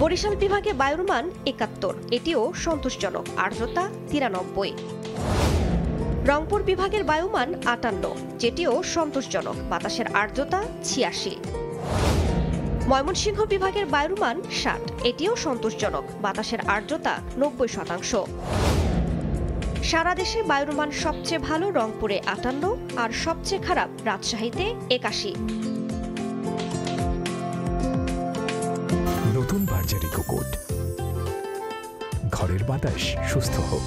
বরিশাল বিভাগে বায়ুর মান ৭১, এটিও সন্তোষজনক, আর্দ্রতা ৯৩। রংপুর বিভাগের বায়ুমান ৫৮, যেটিও সন্তোষজনক, বাতাসের আর্দ্রতা ৮৬। ময়মনসিংহ বিভাগের বায়ুর মান ৬০, এটিও সন্তোষজনক, বাতাসের আর্দ্রতা ৯০%। সারা দেশে বায়ুর মান সবচেয়ে ভালো রংপুরে ৫৮ আর সবচেয়ে খারাপ রাজশাহীতে ৮১। নতুন বার্জারি কোকোট, ঘরের বাতাস সুস্থ হোক।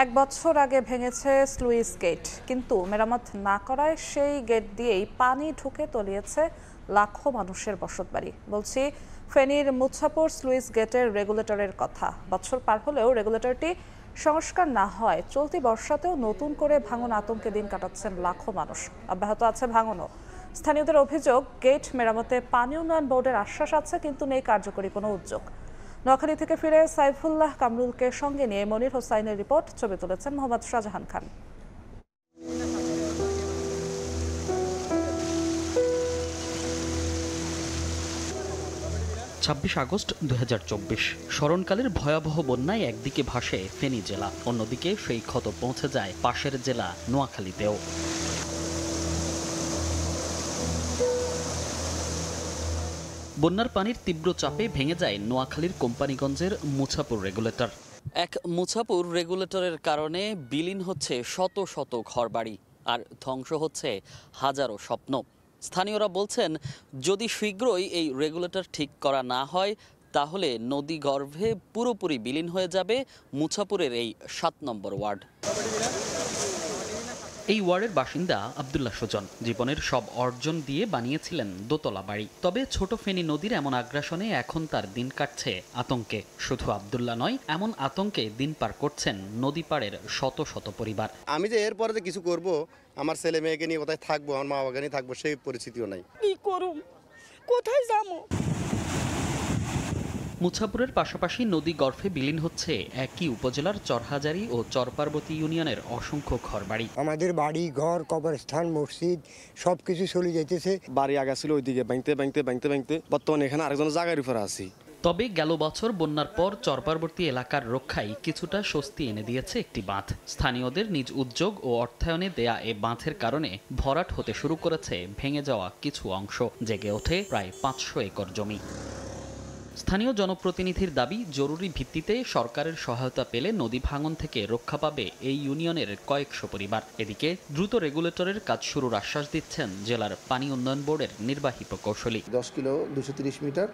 ১ বছর আগে ভেঙেছে স্লুইস গেট, কিন্তু মেরামত না করায় সেই গেট দিয়েই পানি ঢুকে তলিয়েছে লাখো মানুষের বসতবাড়ি। বলছি ফেনীর মুছাপুর স্লুইস গেটের রেগুলেটরের কথা। বছর পার হলেও রেগুলেটরটি সংস্কার না হয় চলতি বর্ষাতেও নতুন করে ভাঙন আতঙ্কে দিন কাটাচ্ছেন লাখো মানুষ। অব্যাহত আছে ভাঙনও। স্থানীয়দের অভিযোগ, গেট মেরামতে পানি উন্নয়ন বোর্ডের আশ্বাস আছে, কিন্তু নেই কার্যকরী কোনো উদ্যোগ। নোয়াখালী থেকে ফিরে সাইফুল্লাহ কামরুলকে সঙ্গে নিয়ে মনির হোসাইনের রিপোর্ট, ছবি তুলেছেন মোহাম্মদ শাহজাহান খান। ২৬ আগস্ট ২০২৪ স্মরণকালের ভয়াবহ বন্যায় একদিকে ভাসে ফেনী জেলা, অন্যদিকে সেই ক্ষত পৌঁছে যায় পাশের জেলা নোয়াখালীতেও। বন্যার পানির তীব্র চাপে ভেঙে যায় নোয়াখালীর কোম্পানিগঞ্জের মুছাপুর রেগুলেটর। এক মুছাপুর রেগুলেটরের কারণে বিলীন হচ্ছে শত শত ঘরবাড়ি আর ধ্বংস হচ্ছে হাজারো স্বপ্ন। স্থানীয়রা বলছেন, যদি শীঘ্রই এই রেগুলেটর ঠিক করা না হয় তাহলে নদী গর্ভে পুরোপুরি বিলীন হয়ে যাবে মুছাপুরের এই ৭ নম্বর ওয়ার্ড। এই ওয়ার্ডের বাসিন্দা আব্দুল্লাহ সুজন জীবনের সব অর্জন দিয়ে বানিয়েছিলেন দোতলা বাড়ি। তবে ছোট ফেনী নদীর এমন আগ্রাসনে এখন তার দিন কাটছে আতঙ্কে। শুধু আব্দুল্লাহ নয়, এমন আতঙ্কে দিন পার করছেন নদী পাড়ের শত শত পরিবার। আমি যে এরপরে যে কিছু করব, আমার ছেলে মেয়েকে নিয়ে কোথায় থাকবো, আমার মা বাবাকে নিয়ে থাকবো, সেই পরিস্থিতিও নাই। কি করুম, কোথায় যাবো? মুছাপুরের পাশাপাশি নদী গর্ভে বিলীন হচ্ছে একই উপজেলার চরহাজারি ও চরপার্বতী ইউনিয়নের অসংখ্য ঘরবাড়ি। আমাদের বাড়ি ঘর, কবরস্থান, মসজিদ সবকিছু চলে যাইতেছে। বাড়ি আগা ছিল ওইদিকে ভাঙতে বর্তমানে এখানে আরেকজন জায়গার উপরে আছি। তবে গেল বছর বন্যার পর চরপার্বতী এলাকার রক্ষায় কিছুটা স্বস্তি এনে দিয়েছে একটি বাঁধ। স্থানীয়দের নিজ উদ্যোগ ও অর্থায়নে দেয়া এ বাঁধের কারণে ভরাট হতে শুরু করেছে ভেঙে যাওয়া কিছু অংশ, জেগে ওঠে প্রায় ৫০০ একর জমি। স্থানীয় জনপ্রতিনিধির দাবি, জরুরি ভিত্তিতে সরকারের সহায়তা পেলে নদী ভাঙন থেকে রক্ষা পাবে এই ইউনিয়নের কয়েকশো পরিবার। এদিকে দ্রুত রেগুলেটরের কাজ শুরুর আশ্বাস দিচ্ছেন জেলার পানি উন্নয়ন বোর্ডের নির্বাহী প্রকৌশলী। 10 কিলো 230 মিটার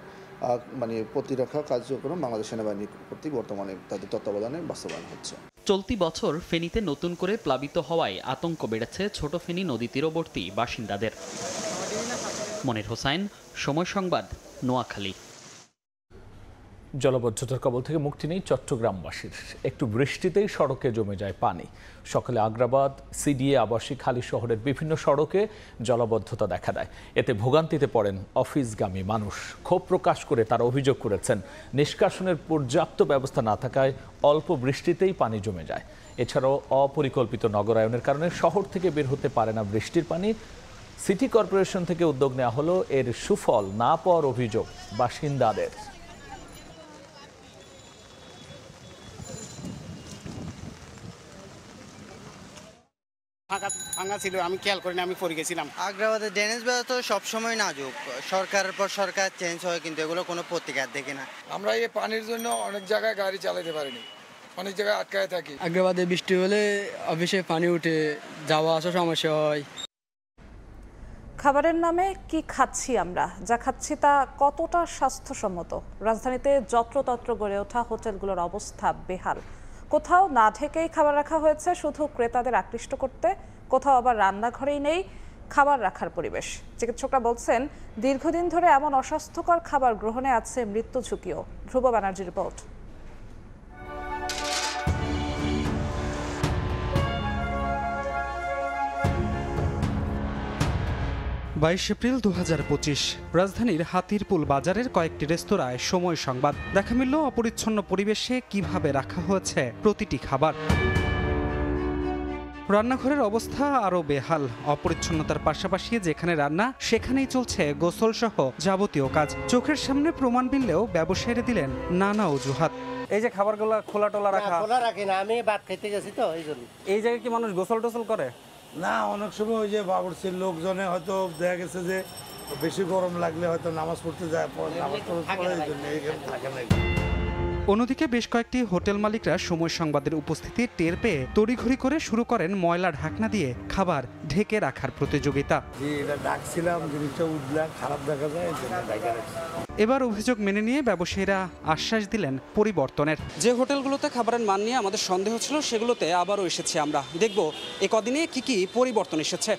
মানে প্রতিরক্ষা কার্যক্রম বাংলাদেশ সেনাবাহিনী কর্তৃক বর্তমানে তাদের তত্ত্বাবধানে বাস্তবায়ন হচ্ছে। চলতি বছর ফেনীতে নতুন করে প্লাবিত হওয়ায় আতঙ্ক বেড়েছে ছোট ফেনী নদী তীরবর্তী বাসিন্দাদের। মনির হোসাইন, সময় সংবাদ, নোয়াখালী। জলবদ্ধতার কবল থেকে মুক্তি নেই চট্টগ্রামবাসীর। একটু বৃষ্টিতেই সড়কে জমে যায় পানি। সকালে আগ্রাবাদ, সিডিএ আবাসিক হালি শহরের বিভিন্ন সড়কে জলবদ্ধতা দেখা দেয়। এতে ভোগান্তিতে পড়েন অফিসগামী মানুষ। ক্ষোভ প্রকাশ করে তারা অভিযোগ করেছেন, নিষ্কাশনের পর্যাপ্ত ব্যবস্থা না থাকায় অল্প বৃষ্টিতেই পানি জমে যায়। এছাড়াও অপরিকল্পিত নগরায়নের কারণে শহর থেকে বের হতে পারে না বৃষ্টির পানি। সিটি কর্পোরেশন থেকে উদ্যোগ নেওয়া হলো, এর সুফল না পাওয়ার অভিযোগ বাসিন্দাদের। ভাঙা ছিল, আমি খেয়াল করিনি, আমি পড়ে গেছিলাম। আগ্রাবাদের ড্রেনেজ ব্যবস্থা সবসময় নাজুক, সরকারের পর সরকার চেঞ্জ হয় কিন্তু এগুলো কোনো প্রতিকার দেখি না। আমরা এই পানির জন্য অনেক জায়গায় গাড়ি চালাতে পারিনি, অনেক জায়গায় আটকায় থাকি। আগ্রাবাদে বৃষ্টি হলে অফিসে পানি উঠে, যাওয়া আসা সমস্যা হয়। খাবারের নামে কি খাচ্ছি আমরা, যা খাচ্ছি তা কতটা স্বাস্থ্যসম্মত? রাজধানীতে যত্রতত্র গড়ে ওঠা হোটেলগুলোর অবস্থা বেহাল। কোথাও না ঢেকেই খাবার রাখা হয়েছে শুধু ক্রেতাদের আকৃষ্ট করতে, কোথাও আবার রান্নাঘরেই নেই খাবার রাখার পরিবেশ। চিকিৎসকরা বলছেন, দীর্ঘদিন ধরে এমন অস্বাস্থ্যকর খাবার গ্রহণে আছে মৃত্যু ঝুঁকিও। ধ্রুব ব্যানার্জি রিপোর্ট। 22 এপ্রিল 2025 রাজধানীর হাতিরপুল বাজারের কয়েকটি রেস্তোরাঁয় সময় সংবাদ। দেখা মিলল অপরিচ্ছন্ন পরিবেশে কিভাবে রাখা হয়েছে প্রতিটি খাবার। রান্নাঘরের অবস্থা আরও বেহাল। অপরিচ্ছন্নতার পাশাপাশি যেখানে রান্না সেখানেই চলছে গোসল সহ যাবতীয় কাজ। চোখের সামনে প্রমাণ মিললেও ব্যবসায়ীরা দিলেন নানা অজুহাত। এই যে খাবারগুলো খোলা টোলা রাখা। খোলা রাখি না, আমি ভাত খেতে গেছি তো এই জন্য। এই জায়গায় কি মানুষ গোসল টোসল করে? না, অনেক সময় ওই যে বাবুর্চির লোকজনে হয়তো দেখা গেছে যে বেশি গরম লাগলে হয়তো নামাজ পড়তে যায়, নামাজ পড়ে থাকে না। অন্যদিকে বেশ কয়েকটি হোটেল মালিকরা সময় সংবাদের উপস্থিতি টের পেয়ে তড়িঘড়ি করে শুরু করেন ময়লা ঢাকনা দিয়ে খাবার ঢেকে রাখার প্রতিযোগিতা। এটা ডাকছিলাম, জিনিসটা উঠলা খারাপ দেখা যায়। এবার অভিযোগ মেনে নিয়ে ব্যবসায়ীরা আশ্বাস দিলেন পরিবর্তনের। যে হোটেলগুলোতে খাবারের মান নিয়ে আমাদের সন্দেহ ছিল সেগুলোতে আবারও এসেছি আমরা। দেখব এ কদিনে কি পরিবর্তন এসেছে।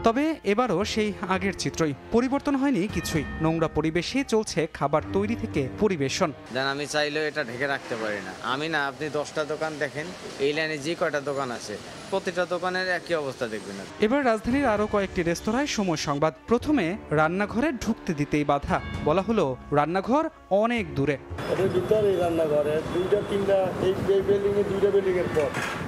তবে এবারও সেই আগের চিত্রই, পরিবর্তন হয়নি কিছুই। নোংরা পরিবেশে চলছে খাবার তৈরি থেকে পরিবেশন। আমি চাইলেও এটা ঢেকে রাখতে পারি না। আমি না, আপনি 10টা দোকান দেখেন, এই লাইনে যে কয়টা দোকান আছে প্রতিটা দোকানের একই অবস্থা দেখবেন। এবার রাজধানীর আরও কয়েকটি রেস্তোরাঁয় সময় সংবাদ। প্রথমে রান্নাঘরে ঢুকতে দিতেই বাধা। বলা হলো রান্নাঘর অনেক দূরে।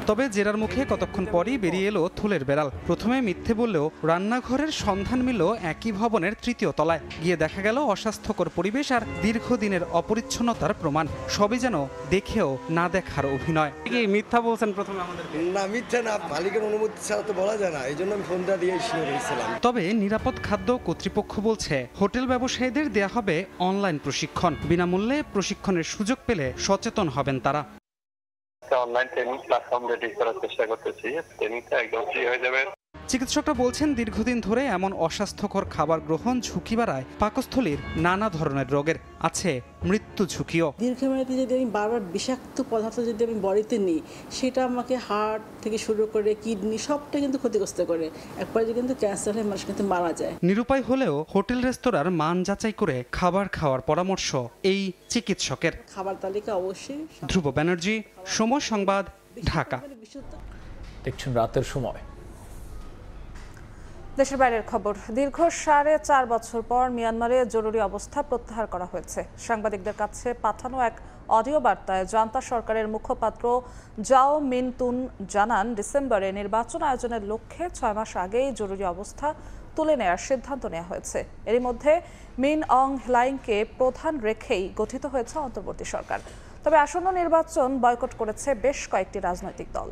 তবে জেরার মুখে কতক্ষণ পরই বেরিয়ে এলো থুলের বেড়াল। প্রথমে মিথ্যে বললেও রান্নাঘরের সন্ধান মিলল একই ভবনের 3য় তলায়। গিয়ে দেখা গেল অস্বাস্থ্যকর পরিবেশ আর দীর্ঘদিনের অপরিচ্ছন্নতার প্রমাণ। সবই যেন দেখেও না দেখার অভিনয়। কি মিথ্যা বলছেন প্রথমে আমাদের? না, মিথ্যা না, মালিকের অনুমতি ছাড়া তো বলা যায় না, এই জন্য আমি ফোনটা দিয়ে শিওর হয়েছিলাম। তবে নিরাপদ খাদ্য কর্তৃপক্ষ বলছে হোটেল ব্যবসায়ীদের দেয়া হবে অনলাইন প্রশিক্ষণ। বিনামূল্যে প্রশিক্ষণের সুযোগ পেলে সচেতন হবেন তারা। অনলাইন ট্রেনিং প্ল্যাটফর্ম রেডি করার চেষ্টা করতেছি, ট্রেনিংটা একদম ফ্রি হয়ে যাবে। চিকিৎসকরা বলছেন দীর্ঘদিন ধরে এমন অস্বাস্থ্যকর খাবার গ্রহণ ঝুঁকি বাড়ায় পাকস্থলীর নানা ধরনের রোগের, আছে মৃত্যু ঝুঁকিও। দীর্ঘমেয়াদী যদি আমি বারবার বিষাক্ত পদার্থ যদি আমি বডিতে নিই, সেটা আমাকে হার্ট থেকে শুরু করে কিডনি সবটা কিন্তু ক্ষতিগ্রস্ত করে। একবারে কিন্তু ক্যান্সার হয়ে মানুষ কিন্তু মারা যায়। নিরুপায় হলেও হোটেল রেস্তোরাঁর মান যাচাই করে খাবার খাওয়ার পরামর্শ এই চিকিৎসকের। খাবার তালিকা অবশ্যই। ধ্রুব ব্যানার্জি, সময় সংবাদ, ঢাকা। দেখছেন রাতের সময়। দেশের বাইরের খবর। দীর্ঘ 4.5 বছর পর মিয়ানমারে জরুরি অবস্থা প্রত্যাহার করা হয়েছে। সাংবাদিকদের কাছে পাঠানো এক অডিও বার্তায় জান্তা সরকারের মুখপাত্র জাও মিন তুন জানান, ডিসেম্বরে নির্বাচন আয়োজনের লক্ষ্যে 6 মাস আগেই জরুরি অবস্থা তুলে নেওয়ার সিদ্ধান্ত নেওয়া হয়েছে। এরই মধ্যে মিন অং হ্লাইংকে প্রধান রেখেই গঠিত হয়েছে অন্তর্বর্তী সরকার। তবে আসন্ন নির্বাচন বয়কট করেছে বেশ কয়েকটি রাজনৈতিক দল।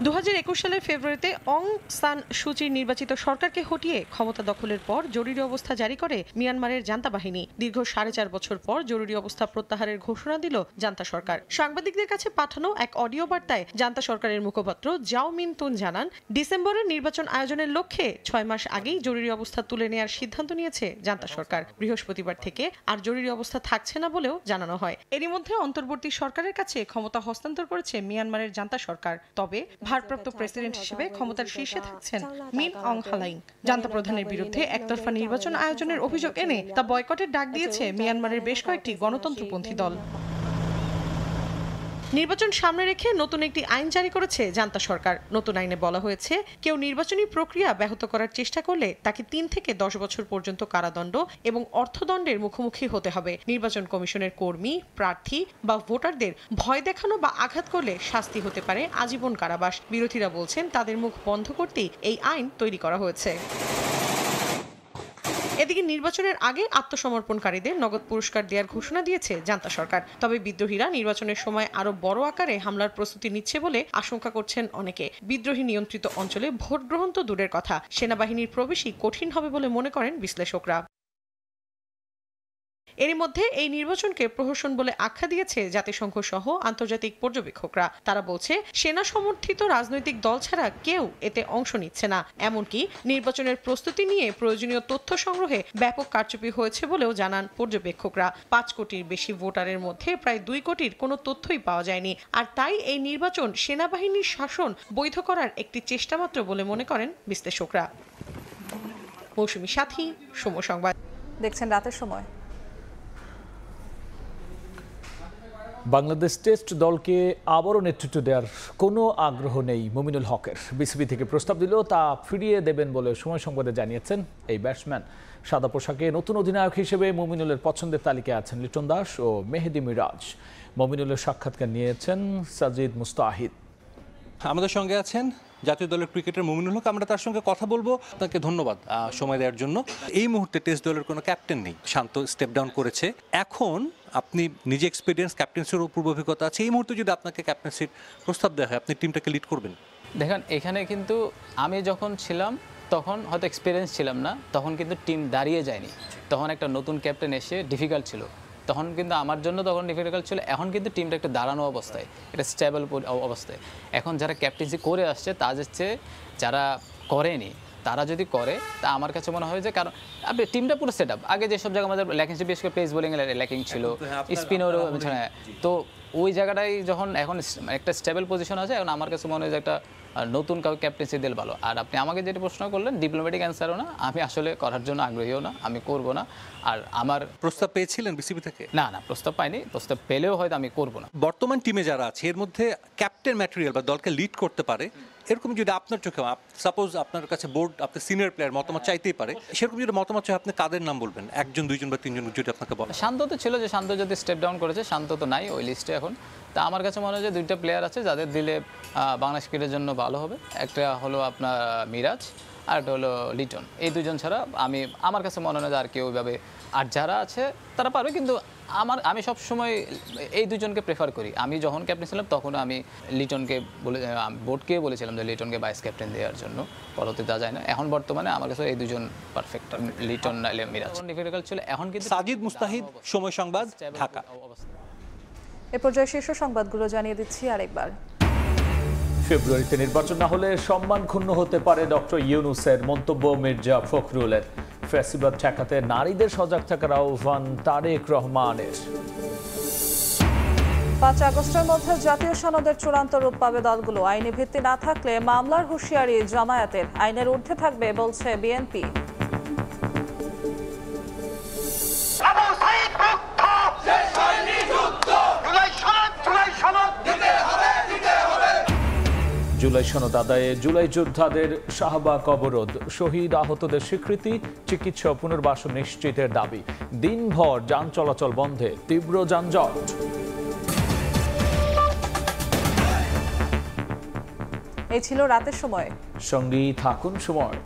2021 সালের ফেব্রুয়ারিতে অং সান সুচির নির্বাচিত সরকারকে হটিয়ে ক্ষমতা দখলের পর জরুরি অবস্থা জারি করে মিয়ানমারের জান্তা বাহিনী। দীর্ঘ 4.5 বছর পর জরুরি অবস্থা প্রত্যাহারের ঘোষণা দিল জান্তা সরকার। সাংবাদিকদের কাছে পাঠানো এক অডিও বার্তায় জান্তা সরকারের মুখপাত্র জাও মিন তুন জানান, ডিসেম্বরের নির্বাচন আয়োজনের লক্ষ্যে 6 মাস আগেই জরুরি অবস্থা তুলে নেওয়ার সিদ্ধান্ত নিয়েছে জান্তা সরকার। বৃহস্পতিবার থেকে আর জরুরি অবস্থা থাকছে না বলেও জানানো হয়। এরই মধ্যে অন্তর্বর্তী সরকারের কাছে ক্ষমতা হস্তান্তর করেছে মিয়ানমারের জান্তা সরকার। তবে ভারপ্রাপ্ত প্রেসিডেন্ট হিসেবে ক্ষমতার শীর্ষে থাকছেন মিন অং হ্লাইং। জান্তা প্রধানের বিরুদ্ধে একতরফা নির্বাচন আয়োজনের অভিযোগ এনে তা বয়কটের ডাক দিয়েছে মিয়ানমারের বেশ কয়েকটি গণতন্ত্রপন্থী দল। নির্বাচন সামনে রেখে নতুন একটি আইন জারি করেছে জান্তা সরকার। নতুন আইনে বলা হয়েছে, কেউ নির্বাচনী প্রক্রিয়া ব্যাহত করার চেষ্টা করলে তাকে 3 থেকে 10 বছর পর্যন্ত কারাদণ্ড এবং অর্থদণ্ডের মুখোমুখি হতে হবে। নির্বাচন কমিশনের কর্মী, প্রার্থী বা ভোটারদের ভয় দেখানো বা আঘাত করলে শাস্তি হতে পারে আজীবন কারাবাস। বিরোধীরা বলছেন তাদের মুখ বন্ধ করতেই এই আইন তৈরি করা হয়েছে। এদিকে নির্বাচনের আগে আত্মসমর্পণকারীদের নগদ পুরস্কার দেওয়ার ঘোষণা দিয়েছে জান্তা সরকার। তবে বিদ্রোহীরা নির্বাচনের সময় আরো বড় আকারে হামলার প্রস্তুতি নিচ্ছে বলে আশঙ্কা করছেন অনেকে। বিদ্রোহী নিয়ন্ত্রিত অঞ্চলে ভোট গ্রহণ তো দূরের কথা, সেনাবাহিনীর প্রবেশই কঠিন হবে বলে মনে করেন বিশ্লেষকরা। এরই মধ্যে এই নির্বাচনকে প্রহসন বলে আখ্যা দিয়েছে জাতিসংঘ সহ আন্তর্জাতিক পর্যবেক্ষকরা। তারা বলছে, সেনা সমর্থিত রাজনৈতিক দল ছাড়া কেউ এতে অংশ নিচ্ছে না। এমনকি নির্বাচনের প্রস্তুতি নিয়ে প্রয়োজনীয় তথ্য সংগ্রহে ব্যাপক কারচুপি হয়েছে বলেও জানান পর্যবেক্ষকরা। 5 কোটির বেশি ভোটারের মধ্যে প্রায় 2 কোটির কোনো তথ্যই পাওয়া যায়নি। আর তাই এই নির্বাচন সেনাবাহিনীর শাসন বৈধ করার একটি চেষ্টা মাত্র বলে মনে করেন বিশ্লেষকরা। মৌসুমী সাথী, সময় সংবাদ। দেখছেন রাতের সময়। বাংলাদেশ টেস্ট দলকে আবারও নেতৃত্ব দেওয়ার কোনো আগ্রহ নেই মুমিনুল হকের। বিসিবি থেকে প্রস্তাব দিলেও তা ফিরিয়ে দেবেন বলে সময় সংবাদে জানিয়েছেন এই ব্যাটসম্যান। সাদা পোশাকে নতুন অধিনায়ক হিসেবে মুমিনুলের পছন্দের তালিকায় আছেন লিটন দাস ও মেহেদী মিরাজ। মুমিনুলের সাক্ষাৎকার নিয়েছেন সাজিদ মুস্তাহিদ। আমাদের সঙ্গে আছেন জাতীয় দলের ক্রিকেটার মুমিনুল হক। আমরা তার সঙ্গে কথা বলবো। আপনাকে ধন্যবাদ সময় দেওয়ার জন্য। এই মুহূর্তে টেস্ট দলের কোনো ক্যাপ্টেন নেই, শান্ত স্টেপ ডাউন করেছে। এখন আপনি নিজে এক্সপিরিয়েন্স, ক্যাপ্টেন্সির পূর্ব অভিজ্ঞতা আছে, এই মুহূর্তে যদি আপনাকে ক্যাপ্টেন্সির প্রস্তাব দেওয়া হয় আপনি টিমটাকে লিড করবেন? দেখেন, এখানে কিন্তু আমি যখন ছিলাম তখন হয়তো এক্সপিরিয়েন্স ছিলাম না, তখন কিন্তু টিম দাঁড়িয়ে যায়নি, তখন একটা নতুন ক্যাপ্টেন এসে ডিফিকাল্ট ছিল, তখন কিন্তু আমার জন্য তখন ডিফিকাল্ট ছিল। এখন কিন্তু টিমটা একটু দাঁড়ানো অবস্থায়, এটা স্টেবল অবস্থায়। এখন যারা ক্যাপ্টেন্সি করে আসছে তাদের চেয়ে যারা করেনি তারা যদি করে তা আমার কাছে মনে হয় যে, কারণ আপনি টিমটা পুরো সেট আপ। আগে যেসব জায়গায় আমাদের ল্যাকিং ছিল, বিশেষ করে পেস বোলিংয়ে ল্যাকিং ছিল, স্পিনারও, তো ওই জায়গাটাই যখন এখন একটা স্টেবল পজিশন আছে, এখন আমার কাছে মনে হয় যে একটা নতুন কাউকে ক্যাপ্টেন্সি দিলে ভালো। আর আপনি আমাকে যেটা প্রশ্ন করলেন, ডিপ্লোম্যাটিক অ্যান্সারও না, আমি আসলে করার জন্য আগ্রহীও না, আমি করব না। আর আমার প্রস্তাব পেয়েছিলেন বিসিবি থেকে? না, প্রস্তাব পাইনি। প্রস্তাব পেলেও হয়তো আমি করব না। বর্তমান টিমে যারা আছে এর মধ্যে ক্যাপ্টেন ম্যাটেরিয়াল বা দলকে লিড করতে পারে এরকম যদি আপনার চোখে, সাপোজ আপনার কাছে বোর্ড, আপনি সিনিয়র প্লেয়ার মতামত চাইতেই পারে, সেরকম যদি মতামত চাই আপনি কাদের নাম বলবেন? একজন, দুইজন বা তিনজন যদি আপনাকে বলেন। শান্ত তো ছিল, যে শান্ত যদি স্টেপ ডাউন করেছে, শান্ত তো নাই ওই লিস্টে এখন। তা আমার কাছে মনে হয় যে দুইটা প্লেয়ার আছে যাদের দিলে বাংলাদেশ ক্রিকেটের জন্য ভালো হবে। একটা হলো আপনার মিরাজ, আর একটা হলো লিটন। এই দুজন ছাড়া আমার কাছে মনে হয় যে আর কেউ ওইভাবে, আর যারা আছে তারা পারবে, কিন্তু আমি সবসময় এই দুজনকে প্রেফার করি। আমি যখন ক্যাপ্টেন ছিলাম তখন আমি লিটনকে বোর্ডকে বলেছিলাম যে লিটনকে ভাইস ক্যাপ্টেন দেওয়ার জন্য, পরবর্তীতে তা যায় না। এখন বর্তমানে আমার কাছে এই দুজন পারফেক্ট, লিটন নাইলে মিরাজ। ডিফিকাল্ট ছিল, এখন কিন্তু। সাজিদ মুস্তাহিদ, সময় সংবাদ, ঢাকা। এ পর্যায়ে শীর্ষ সংবাদগুলো জানিয়ে দিচ্ছি আরেকবার। ফেব্রুয়ারিতে নির্বাচন না হলে সম্মান ক্ষুণ্ণ হতে পারে ডক্টর ইউনূসের মন্তব্য মির্জা ফখরুলের। ফ্যাসিবাদ ঠেকাতে নারীদের সজাগ থাকার আহ্বান তারেক রহমানের। 5 আগস্টের মধ্যে জাতীয় সনদের চূড়ান্ত রূপ পাবে দলগুলো। আইনি ভিত্তি না থাকলে মামলার হুঁশিয়ারি জামায়াতের। আইনের ঊর্ধ্বে থাকবে বলছে বিএনপি। জুলাই সনদ আদায়ে জুলাই যোদ্ধাদের শাহবাগ অবরোধ, শহীদ আহতদের স্বীকৃতি, চিকিৎসা পুনর্বাসন নিশ্চিতের দাবি। দিনভর যান চলাচল বন্ধে, তীব্র যানজট। এই ছিল রাতের সময়। সঙ্গেই থাকুন সময়।